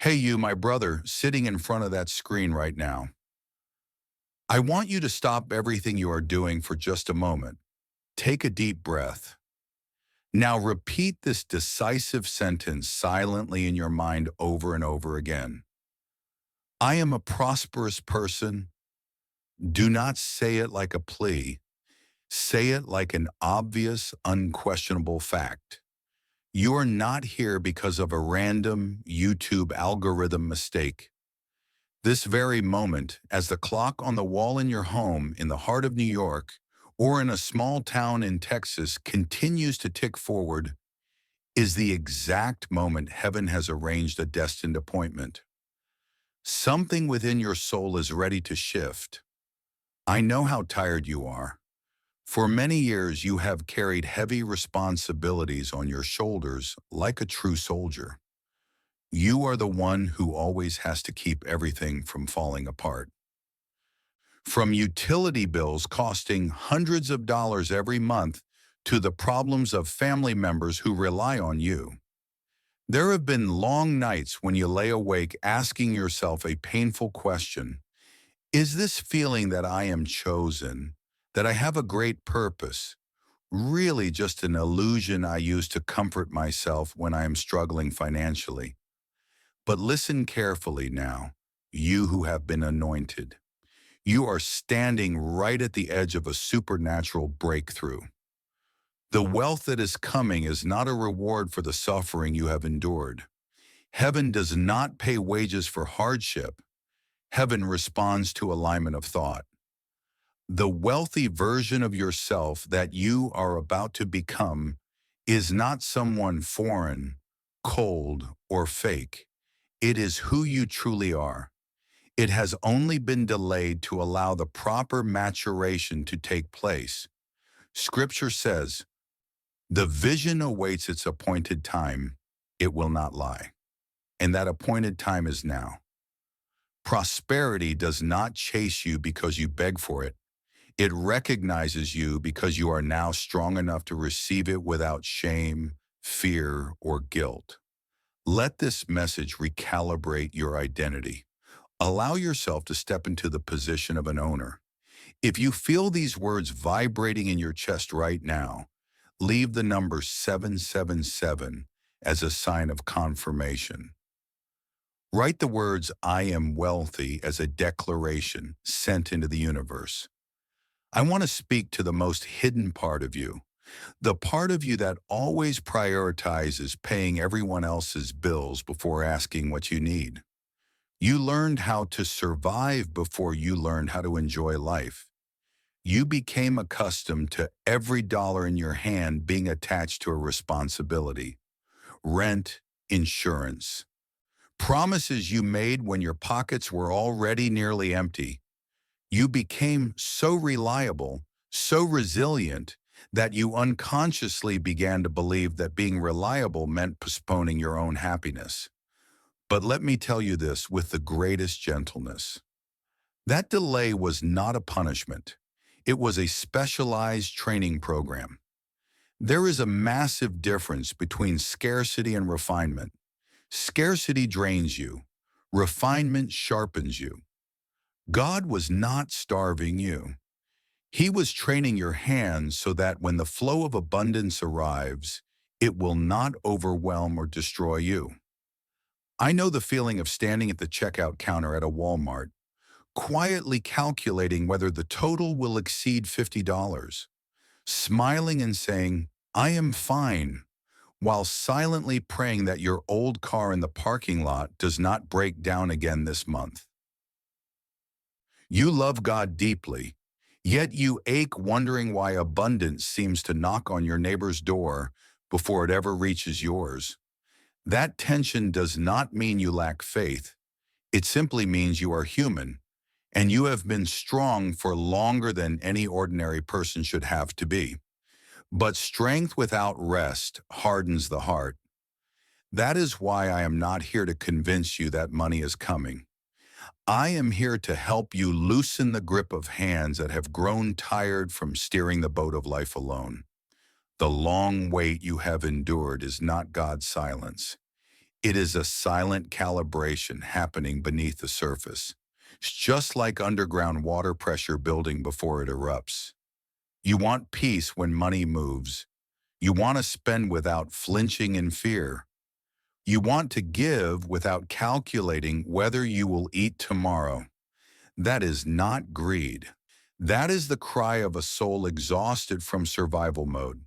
Hey, you, my brother, sitting in front of that screen right now. I want you to stop everything you are doing for just a moment. Take a deep breath. Now repeat this decisive sentence silently in your mind over and over again. I am a prosperous person. Do not say it like a plea. Say it like an obvious, unquestionable fact. You are not here because of a random YouTube algorithm mistake. This very moment, as the clock on the wall in your home in the heart of New York or in a small town in Texas continues to tick forward, is the exact moment heaven has arranged a destined appointment. Something within your soul is ready to shift. I know how tired you are. For many years, you have carried heavy responsibilities on your shoulders like a true soldier. You are the one who always has to keep everything from falling apart. From utility bills costing hundreds of dollars every month to the problems of family members who rely on you. There have been long nights when you lay awake asking yourself a painful question. Is this feeling that I am chosen, that I have a great purpose, really just an illusion I use to comfort myself when I am struggling financially? But listen carefully now, you who have been anointed. You are standing right at the edge of a supernatural breakthrough. The wealth that is coming is not a reward for the suffering you have endured. Heaven does not pay wages for hardship. Heaven responds to alignment of thought. The wealthy version of yourself that you are about to become is not someone foreign, cold, or fake. It is who you truly are. It has only been delayed to allow the proper maturation to take place. Scripture says, the vision awaits its appointed time. It will not lie. And that appointed time is now. Prosperity does not chase you because you beg for it. It recognizes you because you are now strong enough to receive it without shame, fear, or guilt. Let this message recalibrate your identity. Allow yourself to step into the position of an owner. If you feel these words vibrating in your chest right now, leave the number 777 as a sign of confirmation. Write the words, I am wealthy, as a declaration sent into the universe. I want to speak to the most hidden part of you, the part of you that always prioritizes paying everyone else's bills before asking what you need. You learned how to survive before you learned how to enjoy life. You became accustomed to every dollar in your hand being attached to a responsibility. Rent, insurance, promises you made when your pockets were already nearly empty. You became so reliable, so resilient, that you unconsciously began to believe that being reliable meant postponing your own happiness. But let me tell you this with the greatest gentleness. That delay was not a punishment. It was a specialized training program. There is a massive difference between scarcity and refinement. Scarcity drains you. Refinement sharpens you. God was not starving you. He was training your hands so that when the flow of abundance arrives, it will not overwhelm or destroy you. I know the feeling of standing at the checkout counter at a Walmart, quietly calculating whether the total will exceed $50, smiling and saying, I am fine, while silently praying that your old car in the parking lot does not break down again this month. You love God deeply, yet you ache wondering why abundance seems to knock on your neighbor's door before it ever reaches yours. That tension does not mean you lack faith. It simply means you are human, and you have been strong for longer than any ordinary person should have to be. But strength without rest hardens the heart. That is why I am not here to convince you that money is coming. I am here to help you loosen the grip of hands that have grown tired from steering the boat of life alone. The long wait you have endured is not God's silence. It is a silent calibration happening beneath the surface. It's just like underground water pressure building before it erupts. You want peace when money moves. You want to spend without flinching in fear. You want to give without calculating whether you will eat tomorrow. That is not greed. That is the cry of a soul exhausted from survival mode.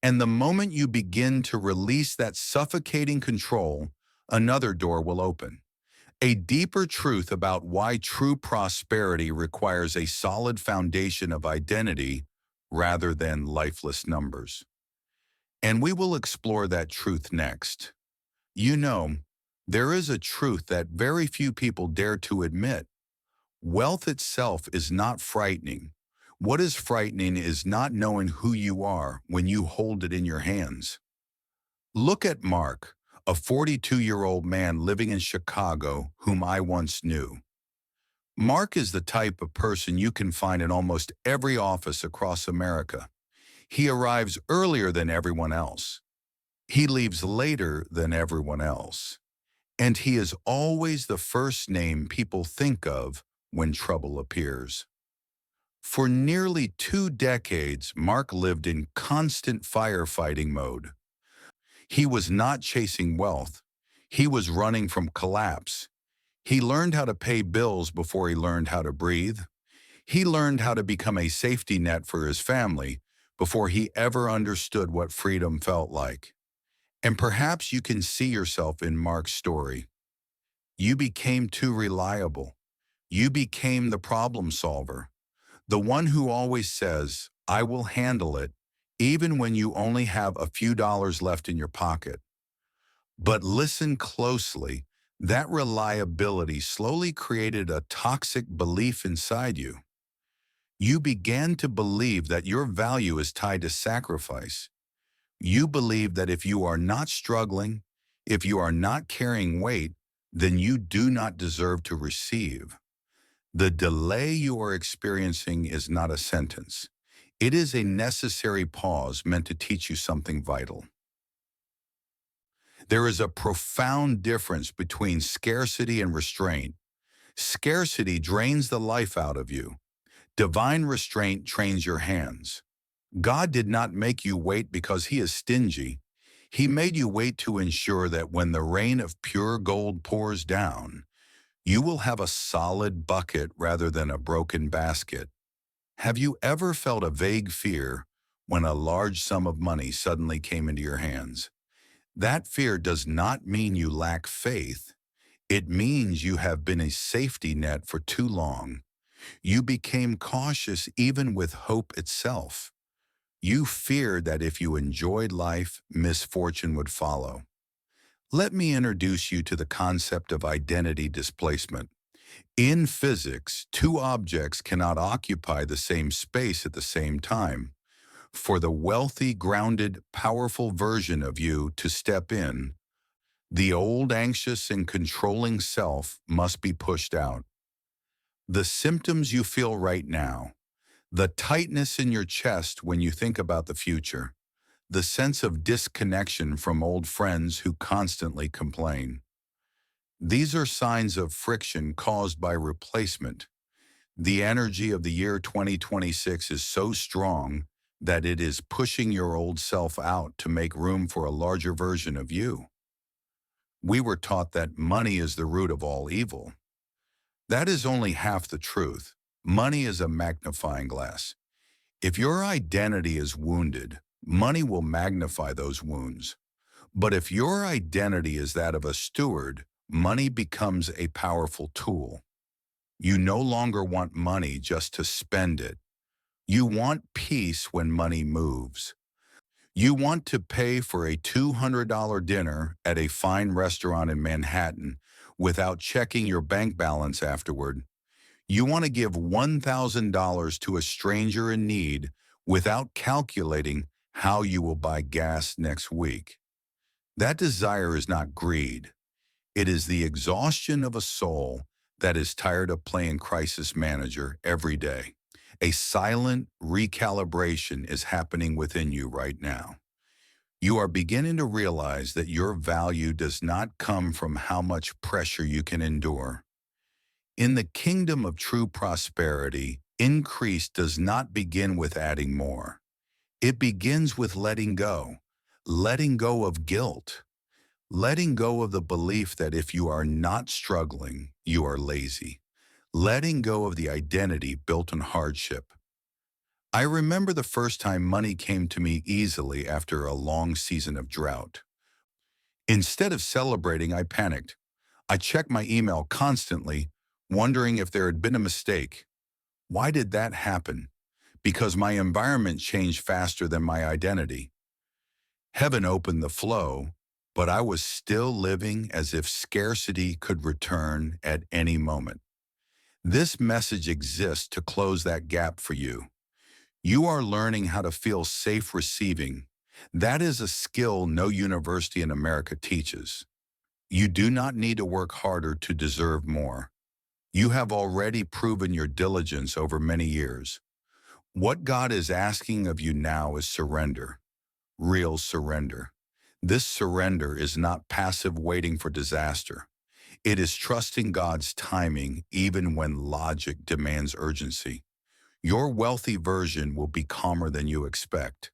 And the moment you begin to release that suffocating control, another door will open. A deeper truth about why true prosperity requires a solid foundation of identity rather than lifeless numbers. And we will explore that truth next. You know, there is a truth that very few people dare to admit. Wealth itself is not frightening. What is frightening is not knowing who you are when you hold it in your hands. Look at Mark, a 42-year-old man living in Chicago whom I once knew. Mark is the type of person you can find in almost every office across America. He arrives earlier than everyone else. He leaves later than everyone else. And he is always the first name people think of when trouble appears. For nearly 2 decades, Mark lived in constant firefighting mode. He was not chasing wealth. He was running from collapse. He learned how to pay bills before he learned how to breathe. He learned how to become a safety net for his family before he ever understood what freedom felt like. And perhaps you can see yourself in Mark's story. You became too reliable. You became the problem solver, the one who always says, I will handle it, even when you only have a few dollars left in your pocket. But listen closely. That reliability slowly created a toxic belief inside you. You began to believe that your value is tied to sacrifice. You believe that if you are not struggling, if you are not carrying weight, then you do not deserve to receive. The delay you are experiencing is not a sentence. It is a necessary pause meant to teach you something vital. There is a profound difference between scarcity and restraint. Scarcity drains the life out of you. Divine restraint trains your hands. God did not make you wait because he is stingy. He made you wait to ensure that when the rain of pure gold pours down, you will have a solid bucket rather than a broken basket. Have you ever felt a vague fear when a large sum of money suddenly came into your hands? That fear does not mean you lack faith. It means you have been a safety net for too long. You became cautious even with hope itself. You feared that if you enjoyed life, misfortune would follow. Let me introduce you to the concept of identity displacement. In physics, two objects cannot occupy the same space at the same time. For the wealthy, grounded, powerful version of you to step in, the old anxious and controlling self must be pushed out. The symptoms you feel right now, the tightness in your chest when you think about the future, the sense of disconnection from old friends who constantly complain. These are signs of friction caused by replacement. The energy of the year 2026 is so strong that it is pushing your old self out to make room for a larger version of you. We were taught that money is the root of all evil. That is only half the truth. Money is a magnifying glass. If your identity is wounded, money will magnify those wounds. But if your identity is that of a steward, money becomes a powerful tool. You no longer want money just to spend it. You want peace when money moves. You want to pay for a $200 dinner at a fine restaurant in Manhattan without checking your bank balance afterward. You want to give $1,000 to a stranger in need without calculating how you will buy gas next week. That desire is not greed. It is the exhaustion of a soul that is tired of playing crisis manager every day. A silent recalibration is happening within you right now. You are beginning to realize that your value does not come from how much pressure you can endure. In the kingdom of true prosperity, increase does not begin with adding more. It begins with letting go of guilt, letting go of the belief that if you are not struggling, you are lazy, letting go of the identity built on hardship. I remember the first time money came to me easily after a long season of drought. Instead of celebrating, I panicked. I checked my email constantly, wondering if there had been a mistake. Why did that happen? Because my environment changed faster than my identity. Heaven opened the flow, but I was still living as if scarcity could return at any moment. This message exists to close that gap for you. You are learning how to feel safe receiving. That is a skill no university in America teaches. You do not need to work harder to deserve more. You have already proven your diligence over many years. What God is asking of you now is surrender, real surrender. This surrender is not passive waiting for disaster. It is trusting God's timing even when logic demands urgency. Your wealthy version will be calmer than you expect,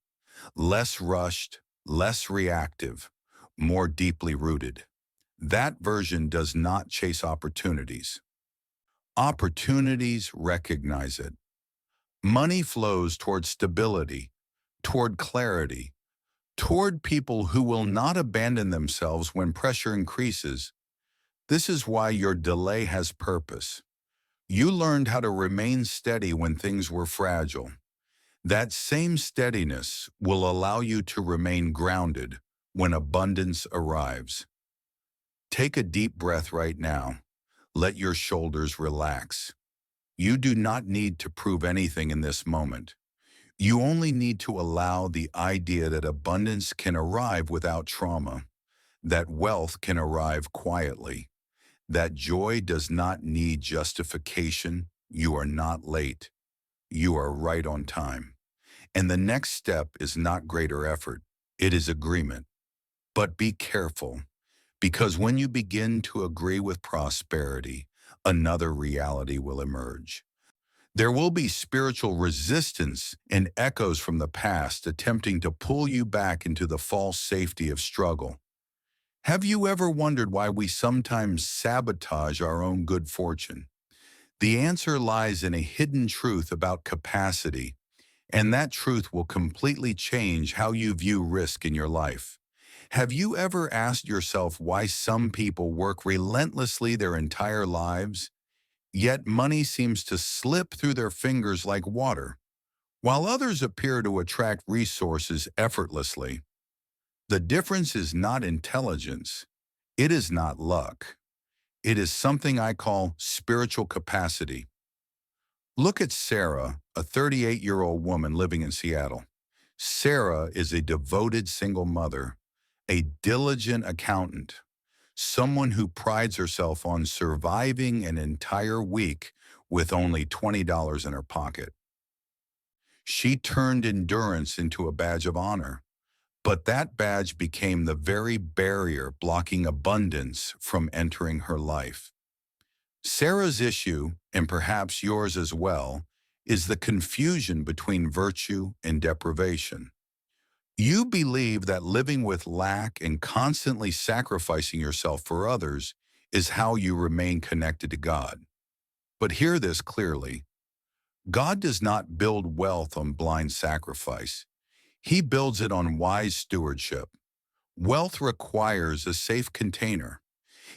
less rushed, less reactive, more deeply rooted. That version does not chase opportunities. Opportunities recognize it. Money flows toward stability, toward clarity, toward people who will not abandon themselves when pressure increases. This is why your delay has purpose. You learned how to remain steady when things were fragile. That same steadiness will allow you to remain grounded when abundance arrives. Take a deep breath right now. Let your shoulders relax. You do not need to prove anything in this moment. You only need to allow the idea that abundance can arrive without trauma, that wealth can arrive quietly, that joy does not need justification. You are not late. You are right on time. And the next step is not greater effort. It is agreement. But be careful, because when you begin to agree with prosperity, another reality will emerge. There will be spiritual resistance and echoes from the past attempting to pull you back into the false safety of struggle. Have you ever wondered why we sometimes sabotage our own good fortune? The answer lies in a hidden truth about capacity, and that truth will completely change how you view risk in your life. Have you ever asked yourself why some people work relentlessly their entire lives, yet money seems to slip through their fingers like water, while others appear to attract resources effortlessly? The difference is not intelligence. It is not luck. It is something I call spiritual capacity. Look at Sarah, a 38-year-old woman living in Seattle. Sarah is a devoted single mother, a diligent accountant, someone who prides herself on surviving an entire week with only $20 in her pocket. She turned endurance into a badge of honor, but that badge became the very barrier blocking abundance from entering her life. Sarah's issue, and perhaps yours as well, is the confusion between virtue and deprivation. You believe that living with lack and constantly sacrificing yourself for others is how you remain connected to God. But hear this clearly. God does not build wealth on blind sacrifice. He builds it on wise stewardship. Wealth requires a safe container.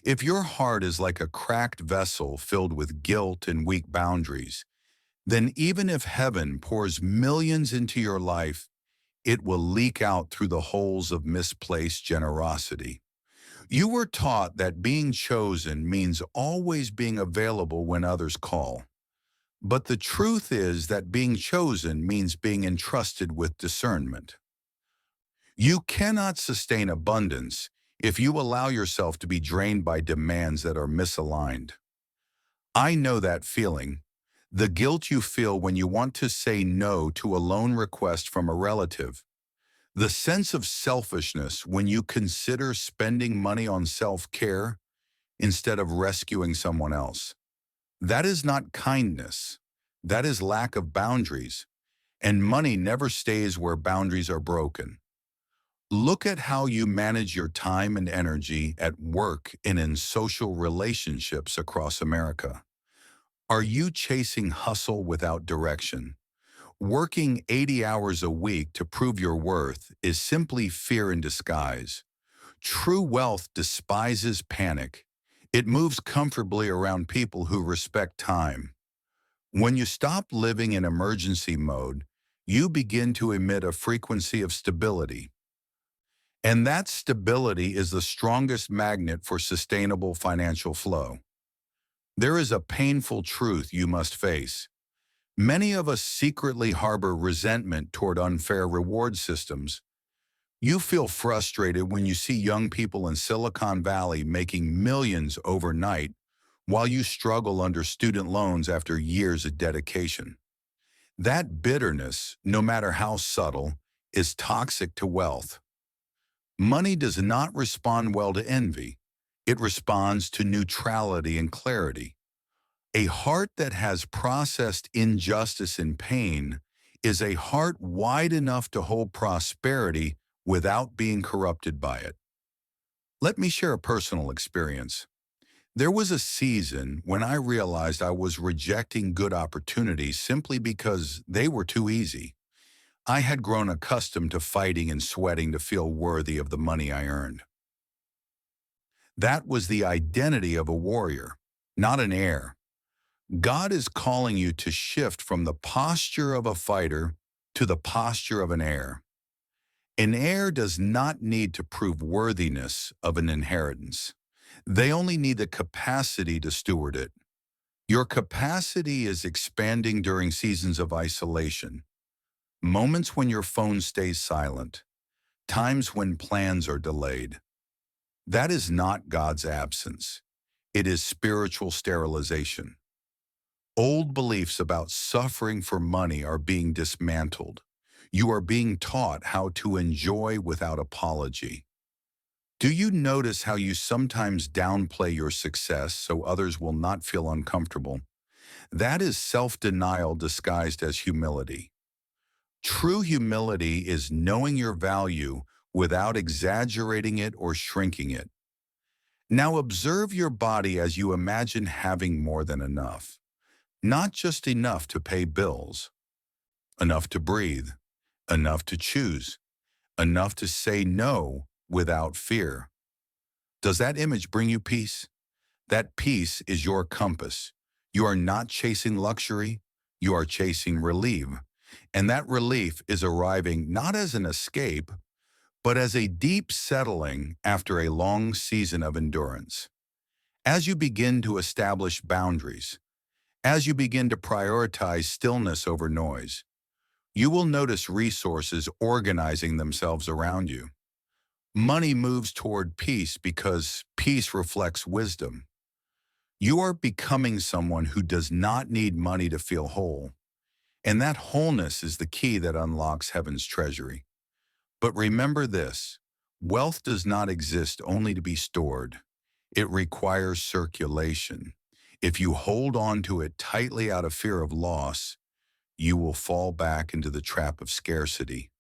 If your heart is like a cracked vessel filled with guilt and weak boundaries, then even if heaven pours millions into your life, it will leak out through the holes of misplaced generosity. You were taught that being chosen means always being available when others call. But the truth is that being chosen means being entrusted with discernment. You cannot sustain abundance if you allow yourself to be drained by demands that are misaligned. I know that feeling, the guilt you feel when you want to say no to a loan request from a relative, The sense of selfishness when you consider spending money on self-care instead of rescuing someone else. That is not kindness. That is lack of boundaries. And money never stays where boundaries are broken. Look at how you manage your time and energy at work and in social relationships across America. Are you chasing hustle without direction? Working 80 hours a week to prove your worth is simply fear in disguise. True wealth despises panic. It moves comfortably around people who respect time. When you stop living in emergency mode, you begin to emit a frequency of stability. And that stability is the strongest magnet for sustainable financial flow. There is a painful truth you must face. Many of us secretly harbor resentment toward unfair reward systems. You feel frustrated when you see young people in Silicon Valley making millions overnight while you struggle under student loans after years of dedication. That bitterness, no matter how subtle, is toxic to wealth. Money does not respond well to envy. It responds to neutrality and clarity. A heart that has processed injustice and pain is a heart wide enough to hold prosperity without being corrupted by it. Let me share a personal experience. There was a season when I realized I was rejecting good opportunities simply because they were too easy. I had grown accustomed to fighting and sweating to feel worthy of the money I earned. That was the identity of a warrior, not an heir. God is calling you to shift from the posture of a fighter to the posture of an heir. An heir does not need to prove worthiness of an inheritance. They only need the capacity to steward it. Your capacity is expanding during seasons of isolation, moments when your phone stays silent, times when plans are delayed. That is not God's absence. It is spiritual sterilization. Old beliefs about suffering for money are being dismantled. You are being taught how to enjoy without apology. Do you notice how you sometimes downplay your success so others will not feel uncomfortable? That is self-denial disguised as humility. True humility is knowing your value without exaggerating it or shrinking it. Now observe your body as you imagine having more than enough. Not just enough to pay bills, enough to breathe, enough to choose, enough to say no without fear. Does that image bring you peace? That peace is your compass. You are not chasing luxury, you are chasing relief. And that relief is arriving not as an escape, but as a deep settling after a long season of endurance. As you begin to establish boundaries, as you begin to prioritize stillness over noise, you will notice resources organizing themselves around you. Money moves toward peace because peace reflects wisdom. You are becoming someone who does not need money to feel whole, and that wholeness is the key that unlocks heaven's treasury. But remember this, wealth does not exist only to be stored. It requires circulation. If you hold on to it tightly out of fear of loss, you will fall back into the trap of scarcity.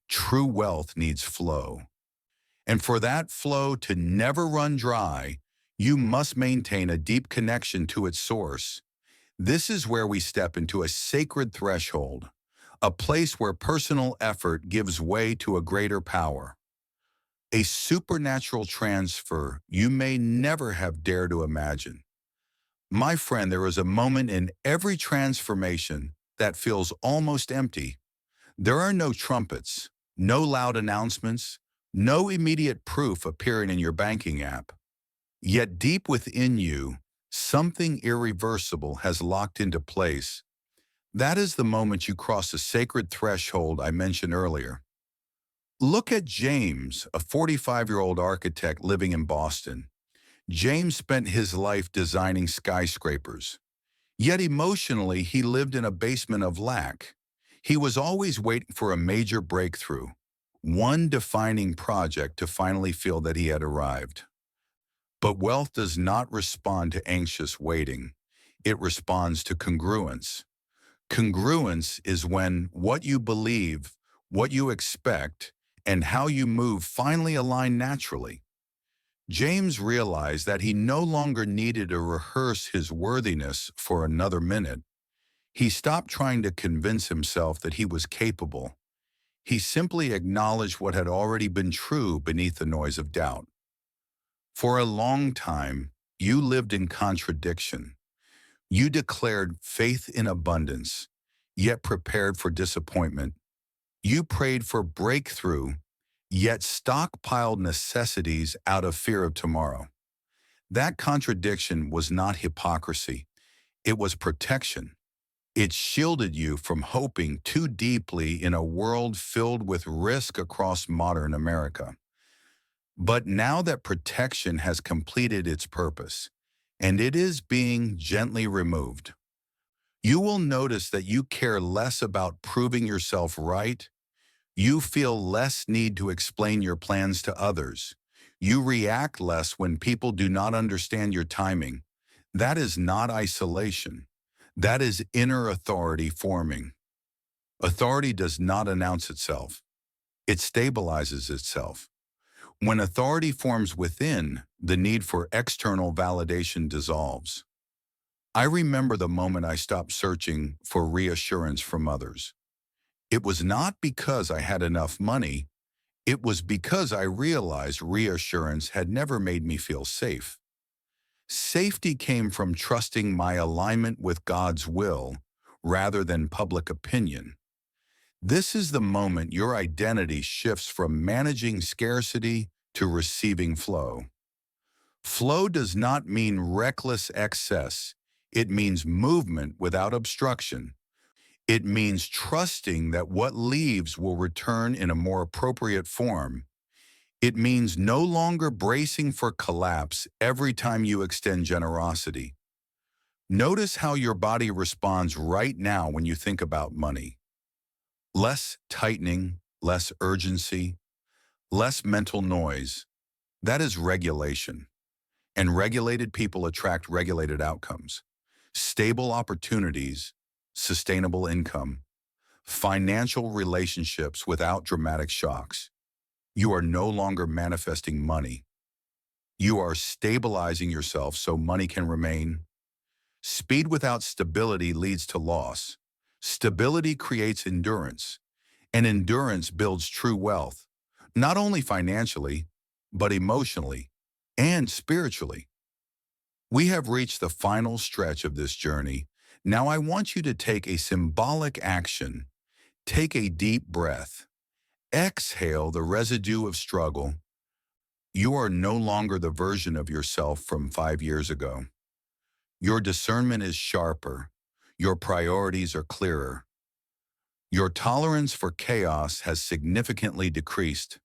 True wealth needs flow. And for that flow to never run dry, you must maintain a deep connection to its source. This is where we step into a sacred threshold, a place where personal effort gives way to a greater power. A supernatural transfer you may never have dared to imagine. My friend, there is a moment in every transformation that feels almost empty. There are no trumpets, no loud announcements, no immediate proof appearing in your banking app. Yet deep within you, something irreversible has locked into place. That is the moment you cross the sacred threshold I mentioned earlier. Look at James, a 45-year-old architect living in Boston. James spent his life designing skyscrapers. Yet emotionally, he lived in a basement of lack. He was always waiting for a major breakthrough. one defining project to finally feel that he had arrived. But wealth does not respond to anxious waiting. It responds to congruence. Congruence is when what you believe, what you expect, and how you move finally align naturally. James realized that he no longer needed to rehearse his worthiness for another minute. He stopped trying to convince himself that he was capable. He simply acknowledged what had already been true beneath the noise of doubt. For a long time, you lived in contradiction. You declared faith in abundance, yet prepared for disappointment. You prayed for breakthrough, yet stockpiled necessities out of fear of tomorrow. That contradiction was not hypocrisy. It was protection. It shielded you from hoping too deeply in a world filled with risk across modern America. But now that protection has completed its purpose, and it is being gently removed, you will notice that you care less about proving yourself right. You feel less need to explain your plans to others. You react less when people do not understand your timing. That is not isolation. That is inner authority forming. Authority does not announce itself. It stabilizes itself. When authority forms within, the need for external validation dissolves. I remember the moment I stopped searching for reassurance from others. It was not because I had enough money. It was because I realized reassurance had never made me feel safe. Safety came from trusting my alignment with God's will rather than public opinion. This is the moment your identity shifts from managing scarcity to receiving flow. Flow does not mean reckless excess. It means movement without obstruction. It means trusting that what leaves will return in a more appropriate form. It means no longer bracing for collapse every time you extend generosity. Notice how your body responds right now when you think about money. Less tightening, less urgency, less mental noise. That is regulation. And regulated people attract regulated outcomes. Stable opportunities, sustainable income, financial relationships without dramatic shocks. You are no longer manifesting money. You are stabilizing yourself so money can remain. Speed without stability leads to loss. Stability creates endurance, and endurance builds true wealth, not only financially, but emotionally and spiritually. We have reached the final stretch of this journey. Now I want you to take a symbolic action. Take a deep breath. Exhale the residue of struggle. You are no longer the version of yourself from 5 years ago. Your discernment is sharper. Your priorities are clearer. Your tolerance for chaos has significantly decreased.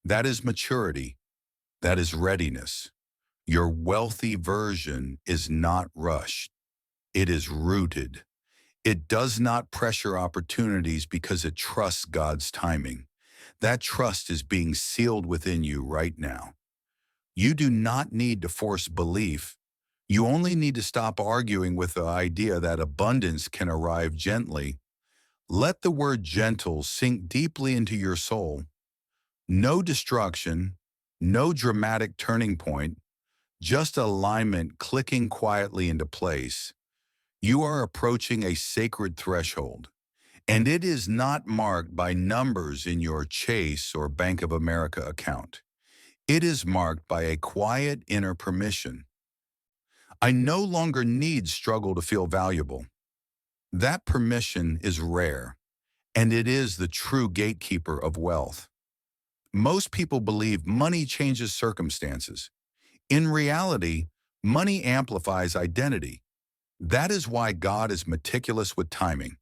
That is maturity. That is readiness. Your wealthy version is not rushed. It is rooted. It does not pressure opportunities because it trusts God's timing. That trust is being sealed within you right now. You do not need to force belief. You only need to stop arguing with the idea that abundance can arrive gently. Let the word gentle sink deeply into your soul. No destruction, no dramatic turning point, just alignment clicking quietly into place. You are approaching a sacred threshold, and it is not marked by numbers in your Chase or Bank of America account. It is marked by a quiet inner permission. I no longer need struggle to feel valuable. That permission is rare, and it is the true gatekeeper of wealth. Most people believe money changes circumstances. In reality, money amplifies identity. That is why God is meticulous with timing.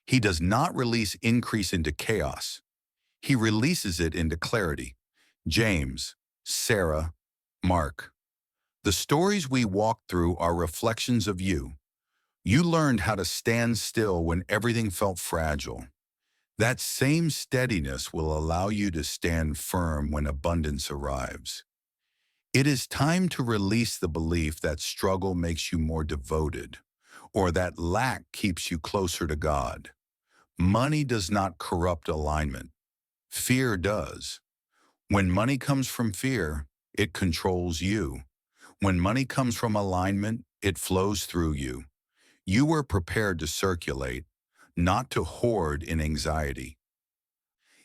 He does not release increase into chaos. He releases it into clarity. James, Sarah, Mark. The stories we walk through are reflections of you. You learned how to stand still when everything felt fragile. That same steadiness will allow you to stand firm when abundance arrives. It is time to release the belief that struggle makes you more devoted, or that lack keeps you closer to God. Money does not corrupt alignment. Fear does. When money comes from fear, it controls you. When money comes from alignment, it flows through you. You were prepared to circulate, not to hoard in anxiety.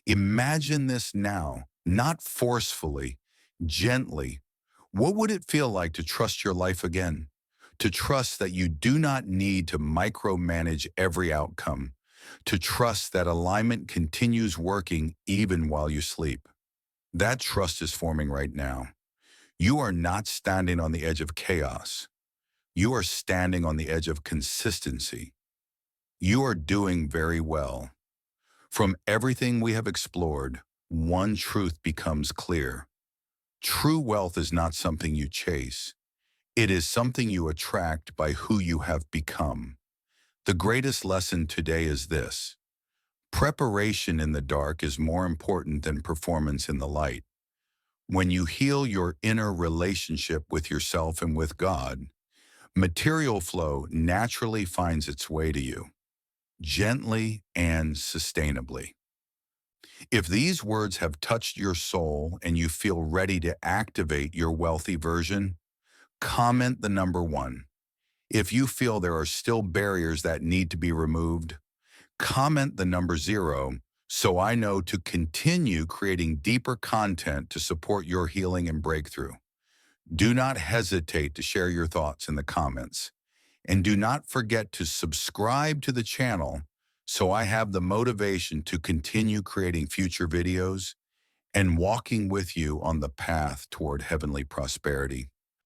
Imagine this now, not forcefully, gently. What would it feel like to trust your life again? To trust that you do not need to micromanage every outcome. To trust that alignment continues working even while you sleep. That trust is forming right now. You are not standing on the edge of chaos. You are standing on the edge of consistency. You are doing very well. From everything we have explored, one truth becomes clear. True wealth is not something you chase. It is something you attract by who you have become. The greatest lesson today is this: preparation in the dark is more important than performance in the light. When you heal your inner relationship with yourself and with God, material flow naturally finds its way to you, gently and sustainably. If these words have touched your soul and you feel ready to activate your wealthy version, comment the number 1. If you feel there are still barriers that need to be removed, comment the number 0 so I know to continue creating deeper content to support your healing and breakthrough. Do not hesitate to share your thoughts in the comments. And do not forget to subscribe to the channel so I have the motivation to continue creating future videos and walking with you on the path toward heavenly prosperity.